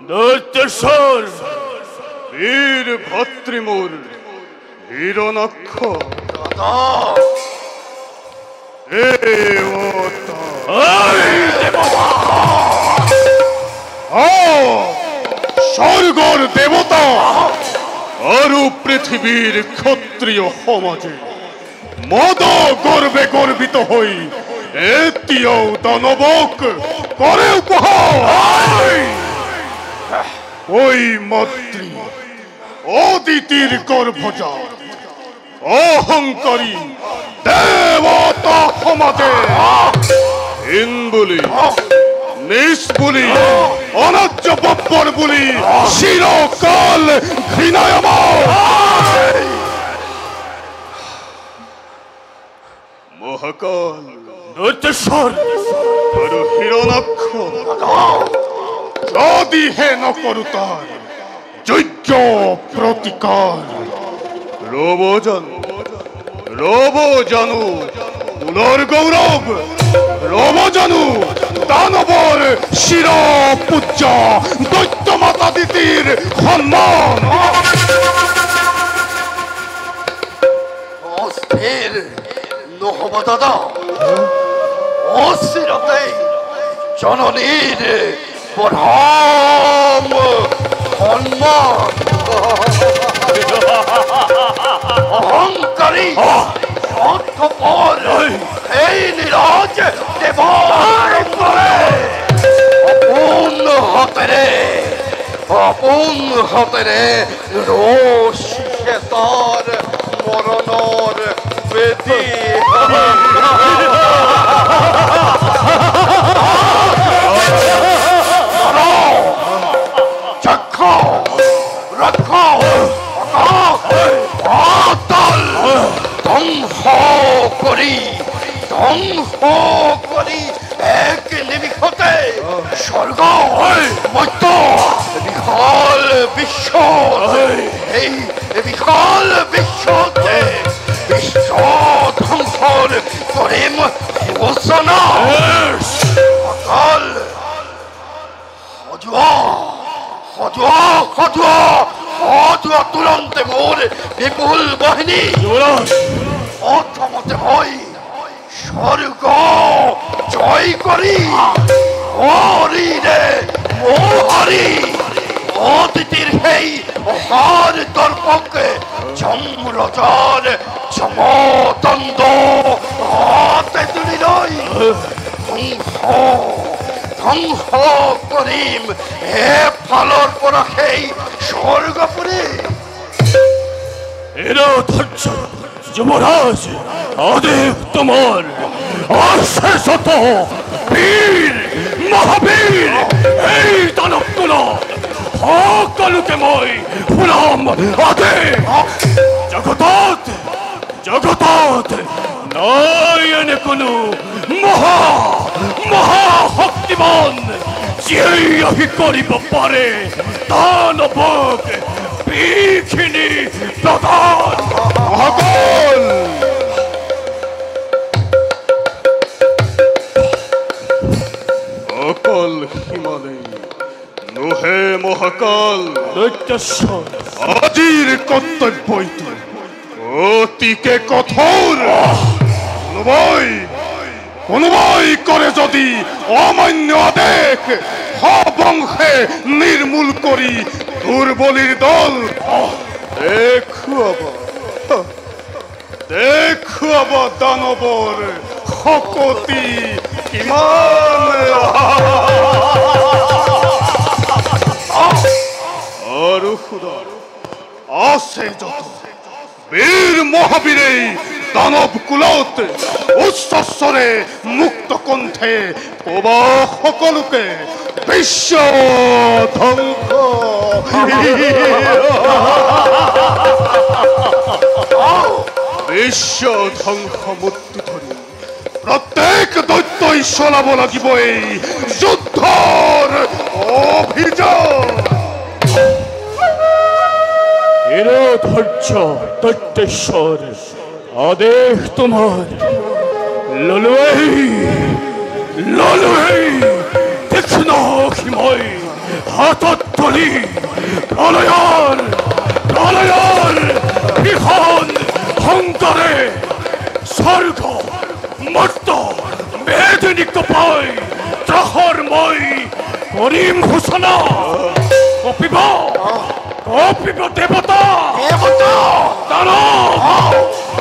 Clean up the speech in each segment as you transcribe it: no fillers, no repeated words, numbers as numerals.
দৈত্যেশ্বর বীর ভদ্রিমূর হিরণাক্ষ স্বর্গর দেবতা আর পৃথিবীর ক্ষত্রিয় সমাজে মদ গর্বে গর্বিত হই এতিও দানবক করে উপহার ওই মন্ত্রী অদিতির গর্ভজা অহংকারী দেবতা সমাজে হীন বলি নিস বলি অনার্য বব্বর বলি চিরকাল ঘৃণায় আমার মহাকাল দৈত্যেশ্বর আর হিরণাক্ষ যদি হে নকরু তার যোগ্য প্রতিকার রব জানু কুলর গৌরব রব জানু দানবর শির পূজ্য দৈত্য মাতা দিতির সম্মান অস্থির নহব দাদা অস্থিরতে জননীর প্রধান সম্মান অহংকারী অর্থপর এই নিরাজ দেবার আপন হাতেরে রোষ তার মরণর বেদি করি এক নিমিষতে স্বর্গ মত্য বিশাল বিশ্ব এই বিশাল বিশ্বতে বিশ্ব ধ্বংসর করিম ঘোষণা অকাল হজুয়া তুরন্তে মোর বিপুল বাহিনী অথমতে হয় স্বর্গ জয় করি হরি রে ও হরি অতিথির হেই হার দর্পকে চম্রজার চমদন্দ হাতে তুলি রই ধ্বংস করিম হে ফালর পরা সেই স্বর্গপুরী এরা ধৈর্য যুবরাজ আদেব তোমার অশেষত বীর মহাবীর এই দানব তুলা সকলকে মই প্রণাম আদে জগতত নাই এনে কোনো মহাশক্তিমান যিয়েই আহি কৰিব পাৰে দানৱক বিখিনি প্ৰদান মহাকাল অকল হিমালয় নোহে মহাকাল দৈত্যেশ্বর আজির কর্তব্যইটি অতিকে কঠোর কোনবাই করে যদি অমান্য আদেশ বংশে নির্মূল করি দুর্বলীর দল দেখুয়াব দানবর শকতি কিমান আৰু সুদৰ আছে যত বীৰ মহাবীৰে দানব কুলত উচ্চস্বৰে মুক্ত কণ্ঠে কবা সকলোকে বিশ্ব ধ্বংস বিশ্ব ধ্বংস মূৰ্তি ধৰি প্ৰত্যেক দৈত্যই চলাব লাগিব এই যুদ্ধৰ অভিযান এৰা ধৈৰ্য দৈত্যেশ্বৰ আদেশ তোমাৰ ললুই দেখনা হিময় হাতত তুলি প্ৰলয়ৰ ভীষণ শংকৰে স্বৰ্গ মৰ্ত মেদিনীক পাই ত্ৰাসৰ মই কৰিম ঘোষণা। কপিব দেৱতা দানৱ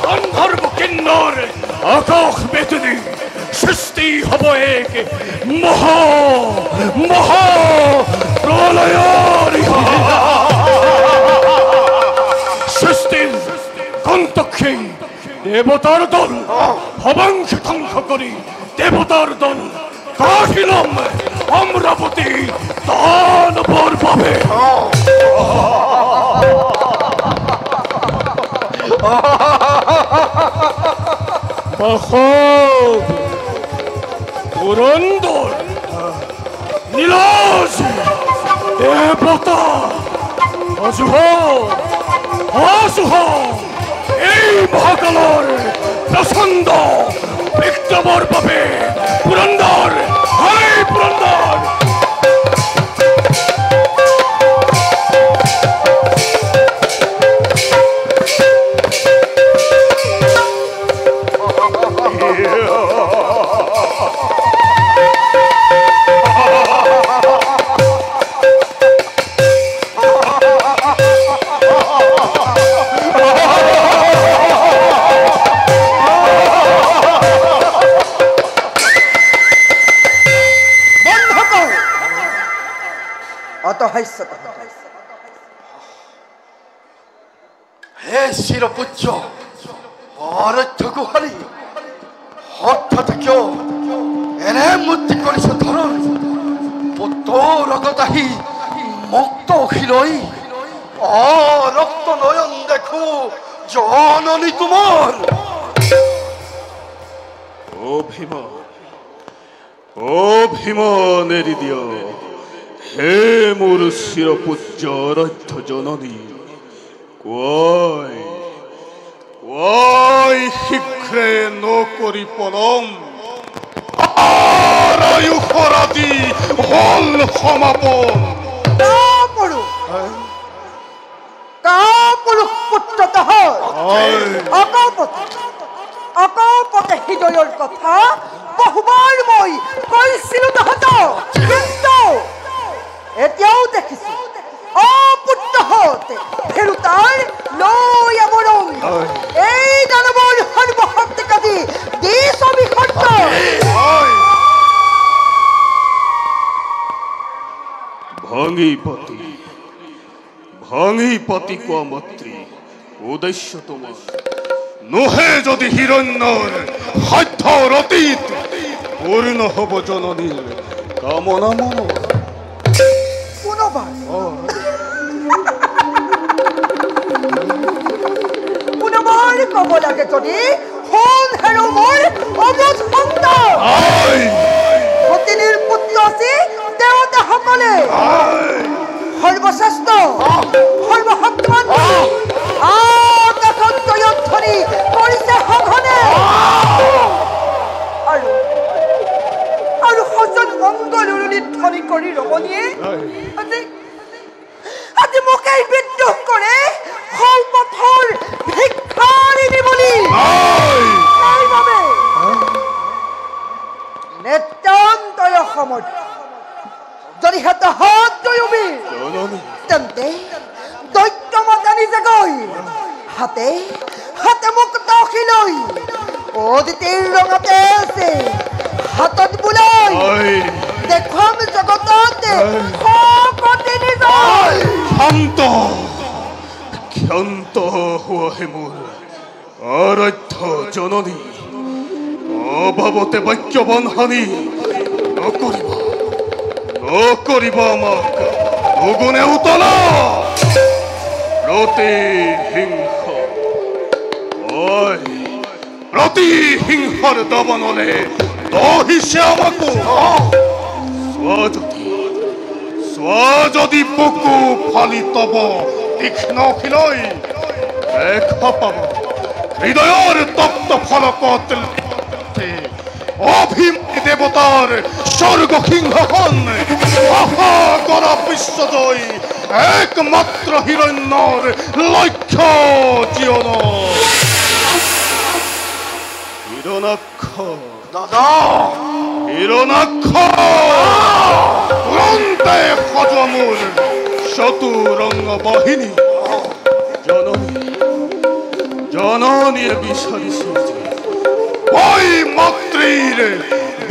গন্ধৰ্ব কিন্নৰ আকাশ মেদিনী সৃষ্টি হ'ব এক মহা প্ৰলয়ৰ সৃষ্টিৰ কন্তক্ষী দেৱতাৰ দল ভবংশ ধ্বংস কৰি দেৱতাৰ দল কাঢ়িলম অমৰাৱতী দানৱৰ বাবে। পুৰন্দৰ নীলাজ দেৱতা অজুহ এই মহাকালৰ প্ৰচণ্ড বিক্ৰমৰ বাবে পুৰন্দৰ পুৰন্দৰ হে চিৰপূজ্য অৰধ্য গুহাৰি, হঠাৎ কিয় এনে মূৰ্তি কৰিছ ধৰণ? পুত্ৰ ৰগতাহি মুক্ত অখিলৈ ৰক্ত নয়ন দেখো জননী তোমাৰ। অভিমান এৰি দিয় হে মোৰ চিৰপূজ্য অৰধ্য জননী। শীঘ্ৰে নকৰি পলম আয়ুষৰ আদি হল সমাপন। অকপতে হৃদয়ৰ কথা বহুবাৰ মই কৈছিলো তহঁতক, কিন্তু এতিয়াও দেখিছো অপুত্ৰহতে ফেৰুতাৰ লৈ আমৰণ এই দানৱৰ সৰ্বশক্তিকাদি দিছ বিসৰ্গ। ভাঙিপতি কোৱা মাতৃ উদ্দেশ্য তোমাৰ নোহে যদি হিৰণ্যৰ সাধ্যৰ অতীত পূৰ্ণ হ'ব জননীৰ কামনা মনৰ। পুনবাৰ কব লাগে যদি শুন হেৰো মোৰ অবুজ সন্তান, সতিনীৰ পুত্ৰ আছে দেৱতাসকলে সৰ্বশ্ৰেষ্ঠ সৰ্বশক্তিমান আকাশত ধ্বনি কৰিছে সঘনে, আৰু সজন মংগলুৰণি ধ্বনি কৰি ৰমণীয়ে আজি মোকেই বিদ্ৰোহ কৰে সৌপথৰ ভিক্ষাৰিণী বুলি। নিতান্তই অসমৰ্থ যদি হেঁত হাত জয়বি তেন্তে দৈত্যমতা নিজে গৈ হাতে হাতে মোক দখিলৈ অদিতিৰ ৰঙাতে আছে হাতত বুলাই দেখুৱাম জগততে শকতি নিজৰ। ক্ষান্ত হোৱাহে মোৰ আৰাধ্য জননী, অভাৱতে বাক্যবান হানি নকৰিবা আমাক দুগুণে উতলা প্ৰতিহিংসাৰ দমনলে দহিছে আমাকো। চোৱা যদি বুকু ফালি তব তীক্ষ্ণ শিলৈ দেখা পাব হৃদয়ৰ তপ্ত ফলকত অভিমানী দেৱতাৰ স্বৰ্গ সিংহাসন আশা কৰা বিশ্বজয়ী একমাত্র হিরণ্যর লক্ষ্য জীবন হিরণাক্ষ দাদা হিরণাক্ষ তুরন্তে হজমুর চতুরঙ্গ বাহিনী জননী জননী বিষাদিছে ওই মাতৃর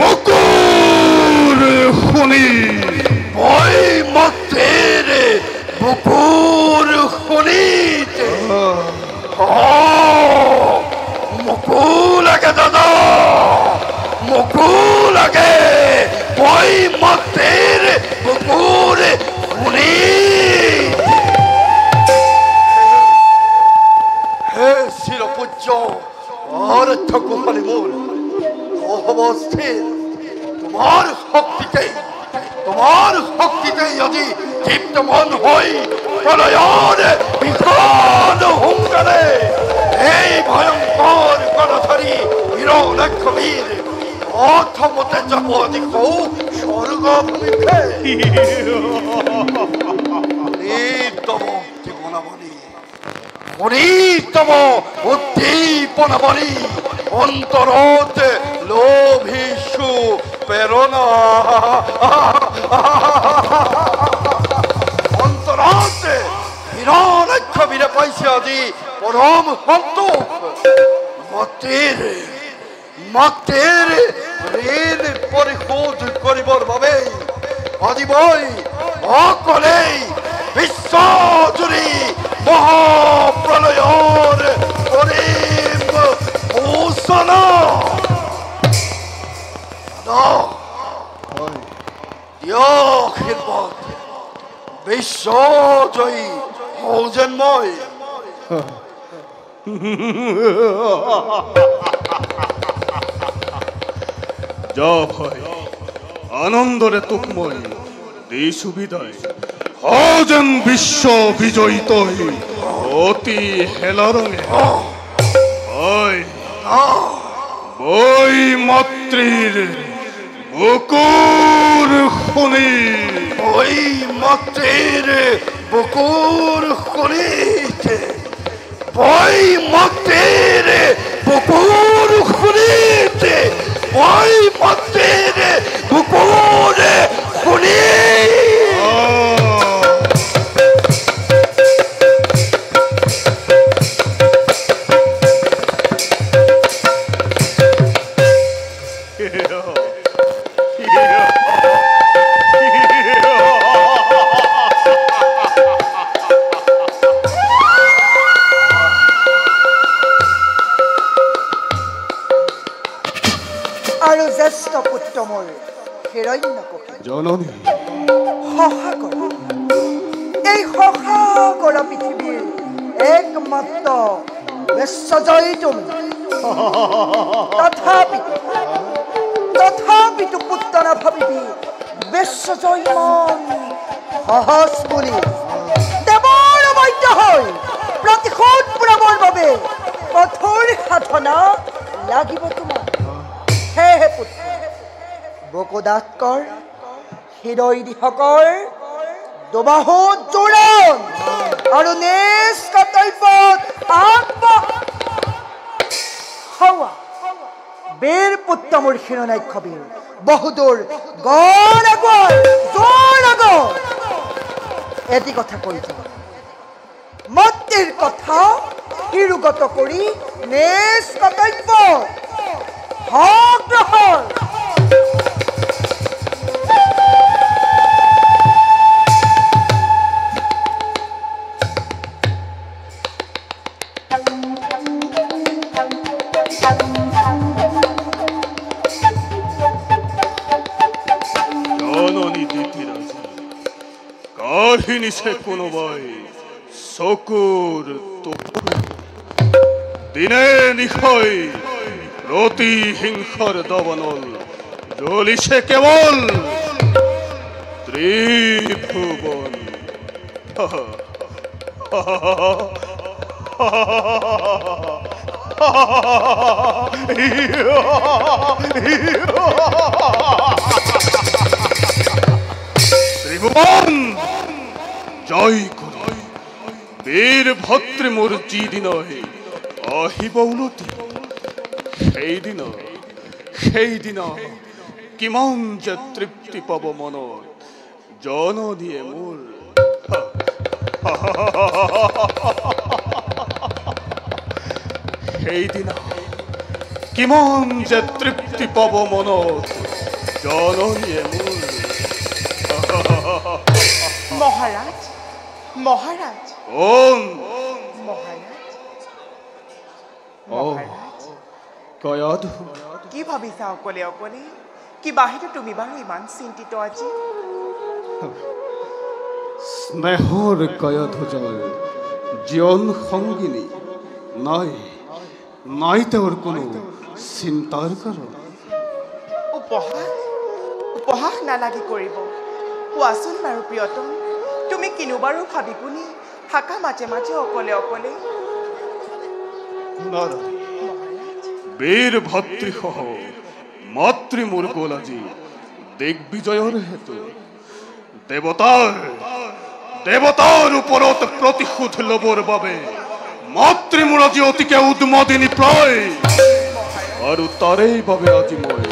বকুর শুনি ওই মাতৃর বকুর শুনিতে মুকু লাগে দাদা মুকু লাগে ওই মাতৃর বকুর শুনি হে শিরপূজ্য অর্থ কুমারী মূল অবস্থির তোমার শক্তিতে যদি দীপ্তমন হই প্রলয়ের বিকট হুঙ্কারে এই ভয়ঙ্কর গণধরী হিরণ্যবীর অথমতে যাব দেখো স্বর্গভূমিতে উন্নীতম উদ্দীপনাবলী অন্তরতে লোভিষু প্রেরণা অন্তরতে হিরণ্যবীরে পাইছে আজি পরম সন্তোষ মাতৃৰ ঋণ পৰিশোধ কৰিবৰ বাবে আজি মই অকলেই বিশ্বজুৰি মহাপ্ৰলয়ৰ কৰিম ঘোষণা আশীৰ্বাদ বিশ্বজয়ী হওঁ যেন মই যা ভাই আনন্দরে তুকময় দেই সুবিধায় হজেন বিশ্ব বিজয়ী তৈ অতি হেলা রঙে হয় বই মাতৃর বকুর শুনি ওই মাতৃর বকুর শুনিতে ওই মাতৃর বকুর শুনিতে ওই মাতৃর বকুর শুনি আৰু জ্যেষ্ঠ পুত্ৰ মোৰ হিৰণ্যকশিপু জননী সহাগৰ এই সহাগৰ পৃথিৱীৰ একমাত্ৰ বিশ্বজয়ী তুমি তথাপিতো পুত্ৰ নাভাবিবি বিশ্বজয়ী মন সহজ বুলি দেৱৰ বৈদ্য হৈ প্ৰতিশোধ পূৰাবৰ বাবে কঠোৰ সাধনা লাগিব তোমাৰ হে পুত্ৰ বকুদাতকৰ হৃদয়দিশকৰ দুবাহু জোৰণ আৰু নিজ কৰ্তব্যত আগবঢ়া বীৰ পুত্ৰ মোৰ হিৰণ্যকশিপুৰ বহুদূৰ গড় আগুৱাই জোৰ আগৰ এটি কথা কৈছো মাতৃৰ কথা শিৰোগত কৰি নিজ কৰ্তব্য অগ্ৰসৰ জননী দিতিরাজ কাহিনী সে কোনোবাই চকুর দিনে নিশয় প্রতিহিংসার দবনল জ্বলিছে কেবল ত্রিভুবন ত্রিভুবন জয় করি বীর ভদ্রে মোর যিদিন আহিব উন্নতি সেইদিন কিমান যে তৃপ্তি পাব মনত জননীয়ে মোৰ সেইদিনা কিমান যে তৃপ্তি পাব মনত জননীয়ে মোৰ মহাৰাজ মহাৰাজ মহাৰাজ কয়াধু কি ভাবিছা অকলে অকলে কি বাহিৰে তুমি বাৰু ইমান চিন্তিত আজি স্নেহৰ কয়াধু জয় জীবন সঙ্গিনী নাই তেওঁৰ কোনো চিন্তাৰ কাৰণ উপহাস নালাগে কৰিব কোৱাচোন বাৰু প্ৰিয়তম তুমি কিনো বাৰু ভাবি গুণি থাকা মাজে মাজে অকলে অকলে বীৰ ভাতৃসহ মাতৃ মোৰ গ'ল আজি দিগ্বিজয়ৰ হেতু দেৱতাৰ ওপৰত প্ৰতিশোধ ল'বৰ বাবে মাতৃ মোৰ আজি অতিকে উন্মাদিনী প্ৰায় আৰু তাৰেই বাবে আজি মই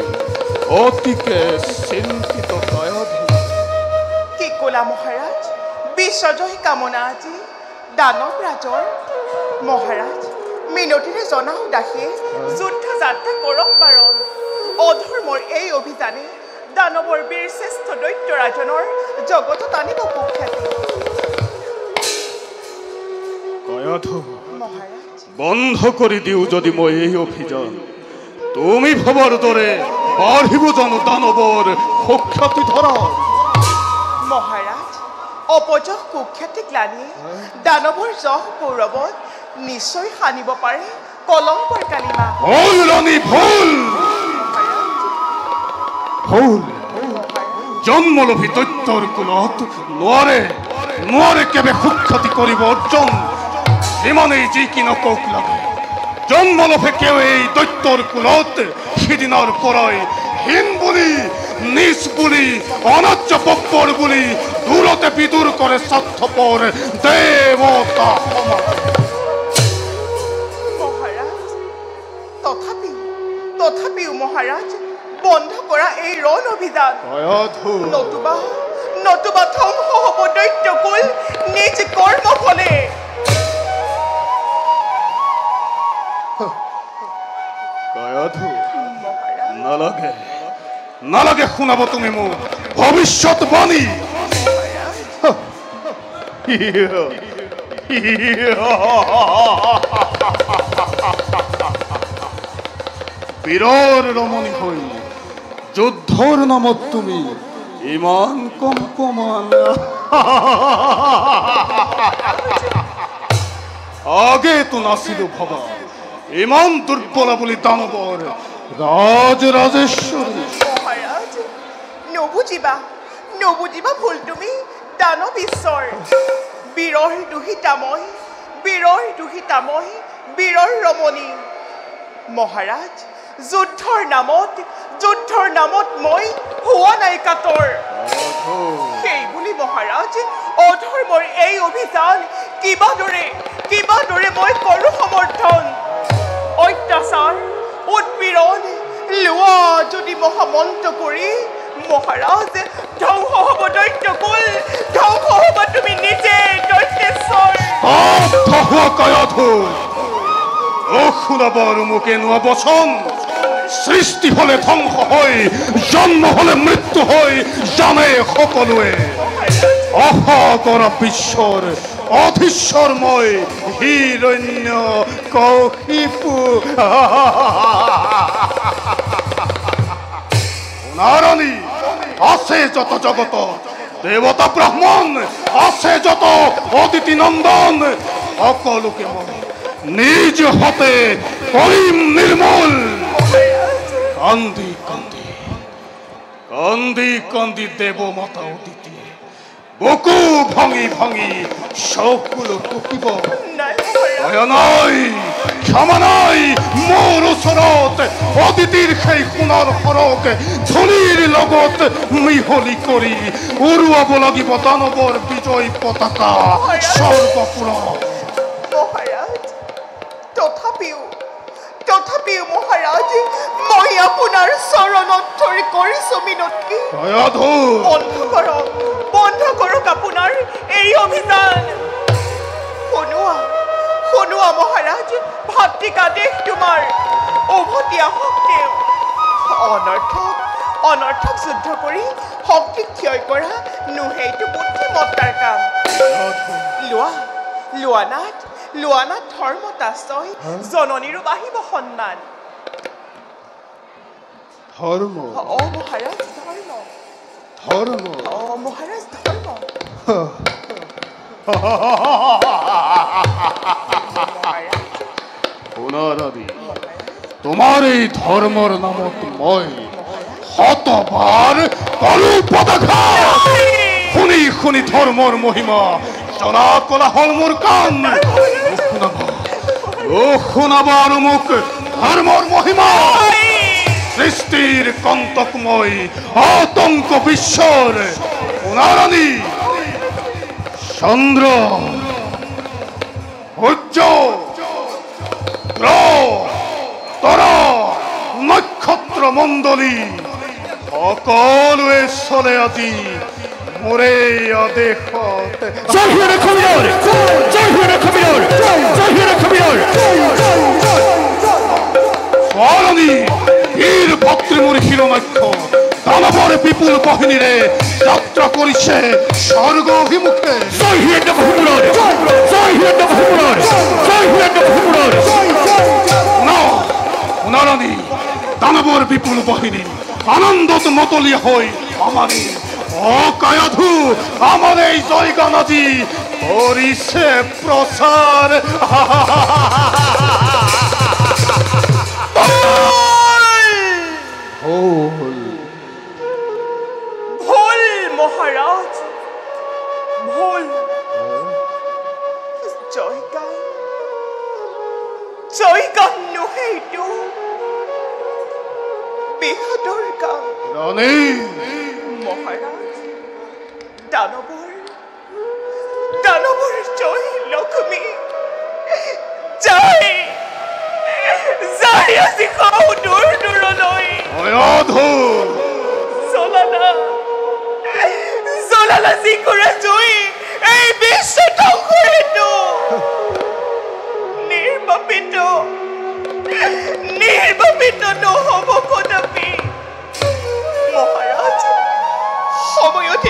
অতিকে চিন্তিত কি ক'লা মহাৰাজ বিশ্বজয় কামনা আজি দানৱ ৰাজৰ মহাৰাজ মিনতিৰে জনাও দাসীয়ে যুদ্ধ যাত্ৰা কৰক বাৰণ অধৰ্মৰ এই অভিযানে দানৱৰ বীৰ শ্ৰেষ্ঠ দৈত্য ৰাজনৰ জগতত আনিব কুখ্যাতি বন্ধ কৰি দিওঁ যদি মই এই অভিযান তুমি ভবাৰ দৰে বাঢ়িব জানো দানৱৰ সুখ্যাতি ধৰা মহাৰাজ অপযশ কুখ্যাতি গ্লানিয়ে দানৱৰ যশ গৌৰৱত নিশ্চয় সানিব পাৰে কলংকৰ কালিমা ভুল ৰাণী ভুল জন্মলোভী দৈত্যৰ কুলত নোৱাৰে কেবে সুখ্যাতি কৰিব অৰ্জন যিমানেই যি কি নকওক লাগে জন্মলোভে কেউ এই দৈত্যৰ কুলত সিদিনাৰ পৰাই হীন বুলি নিজ বুলি অনাৰ্য পপ্পৰ বুলি দূৰতে বিদূৰ কৰে স্বাৰ্থপৰ দেৱতা তথাপিও মহাৰাজ বন্ধ কৰা এই ৰণ অভিযান নতুবা ধ্বংস হ'ব দৈত্যকুল নিজ কৰ্ম ফলে নালাগে শুনাব তুমি মোক ভৱিষ্যতবাণী বীৰৰ ৰমণী হৈ যুদ্ধৰ নামত তুমি ইমান কম্পমান আগেতো নাছিলো ভবা ইমান দুৰ্বলা বুলি দানৱৰ ৰাজেশ্বৰী নবুজিবা ভুল তুমি দানৱ ঈশ্বৰ বীৰৰ দুহিতাময় বীৰৰ ৰমণী মহাৰাজ যুদ্ধৰ নামত মই হোৱা নাই কাতৰ সেই বুলি মহাৰাজ অধৰ্মৰ এই অভিযান কিবা দৰে মই কৰো সমৰ্থন অত্যাচাৰ উৎপীড়ন লোৱা যদি মহামন্ত্ৰ কৰি মহাৰাজ ধ্বংস হ'ব দৈত্যকুল ধ্বংস হ'ব তুমি নিজে দৈত্যেশ্বৰ শুনাবৰ মুখে নোৱা বচন সৃষ্টি হলে ধ্বংস হয় জন্ম হলে মৃত্যু হয় জানে সকলোৱে অহকৰ বিশ্বৰ অধীশ্বৰময় হিৰণ্য কৌশিপু নাৰণী আছে যত জগত দেৱতা ব্ৰাহ্মণ আছে যত অদিতি নন্দন সকলোকে মই নিজ হাতে কৰিম নিৰ্মূল কান্দি দেৱ মাতা অদিতি বুকু ভাঙি চকুলো টুকিব নাই ক্ষমা নাই মোৰ ওচৰত অদিতিৰ সেই সোণৰ সৰক ধনীৰ লগত মিহলি কৰি উৰুৱাব লাগিব দানৱৰ বিজয় পতাকা সৰ্বপুৰত। মহাৰাজ তথাপিও মহাৰাজ মই আপোনাৰ চৰণত ধৰি কৰিছো মিনতি। বন্ধ কৰক আপোনাৰ এই অভিযান। শুনোৱা মহাৰাজ, ভাতৃকাদেশ তোমাৰ উভতি আহক। তেওঁ অনৰ্থক যুদ্ধ কৰি শক্তি ক্ষয় কৰা নোহেইটো বুদ্ধিমত্তাৰ কাম। লোৱানাথ ধৰ্মতাশ্ৰয় জননীৰো বাঢ়িব সন্মান। মহাৰাজ মহাৰাজ ধৰ্ম। তোমাৰ এই ধৰ্মৰ নামত মই শতবাৰ কলো পতাকা। শুনি ধৰ্মৰ মহিমা জনা কলা হল মোৰ কাম। শুনাবা আৰু মোক ধৰ্মৰ মহিমা। সৃষ্টিৰ কন্তকময় আতংক বিশ্বৰ সোণাৰাণী চন্দ্ৰ সূৰ্য গ্ৰহ তৰা নক্ষত্ৰ মণ্ডলী সকলোৱে চলে আজি মোৰে আদেশত। স্মৰণী বীৰ ভাতৃ মোৰ শিৰোনাক্ষ দানৱৰ বিপুল বাহিনীৰে যাত্ৰা কৰিছে স্বৰ্গ অভিমুখে। সোণাৰাণী দানৱৰ বিপুল বাহিনী আনন্দত মতলীয়া হৈ আমাৰে অকায়াধু আমাৰ এই জয়গান আজি কৰিছে প্ৰচাৰ। ভুল মহাৰাজ ভুল। জয়গান নোহেইটো বিহাদৰ গান। মহাৰাজ দানৱৰ জয় লক্ষ্মী জয় আজি দূৰ দূৰলৈ। জ্বলালা যি কৰা জয় এই বিশ্ব ধ্বংসৰ হেতু। নিৰ্বাপিত নহব কদাপি। মহাৰাজ সময়তে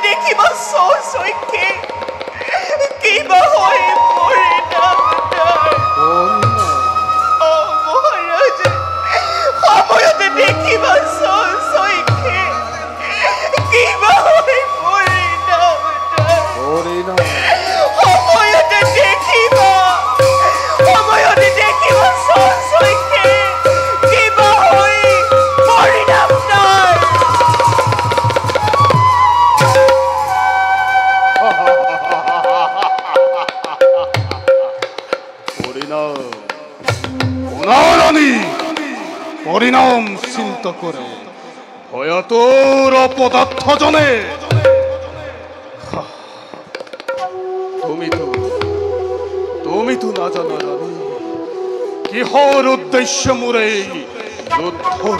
দেখিবা স্বচক্ষে কিবা হয় পৰিণাম। মহাৰাজ সময়তে দেখিবা স্বচক্ষে কিবা হয় পৰিণাম। সময়তে দেখিবা স্বচক্ষে কিবা হয় পৰিণাম। পৰিণাম চিন্তা কৰে ভয়তোৰ অপদাৰ্থজনে। তুমিতো নাজানা ৰাণী কিহৰ উদ্দেশ্য মোৰ এই যুদ্ধৰ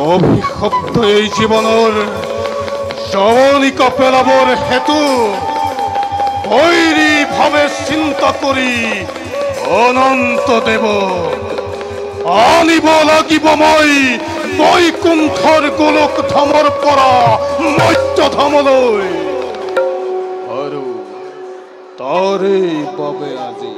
অভিশপ্ত এই জীৱনৰ জৱনিকা পেলাবৰ হেতু বৈৰী ভাৱে চিন্তা কৰি অনন্ত দেৱ আনিব লাগিব মই বৈকুণ্ঠৰ গোলক ধামৰ পৰা মৰ্ত্য ধামলৈ। আৰু তাৰে বাবে আজি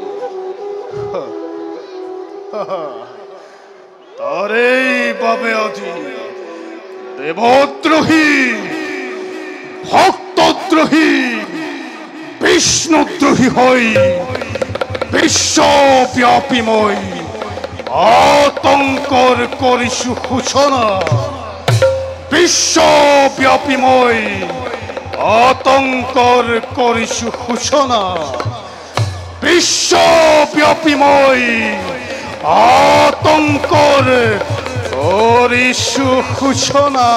দেৱদ্ৰোহী ভক্তদ্ৰোহী বিষ্ণুদ্ৰোহী হৈ বিশ্বব্যাপী মই আতংকৰ কৰিছো সূচনা। বিশ্বব্যাপী মই আতঙ্কৰ কৰিছো সূচনা বিশ্বব্যাপী মই আতঙ্কৰ কৰিছো সূচনা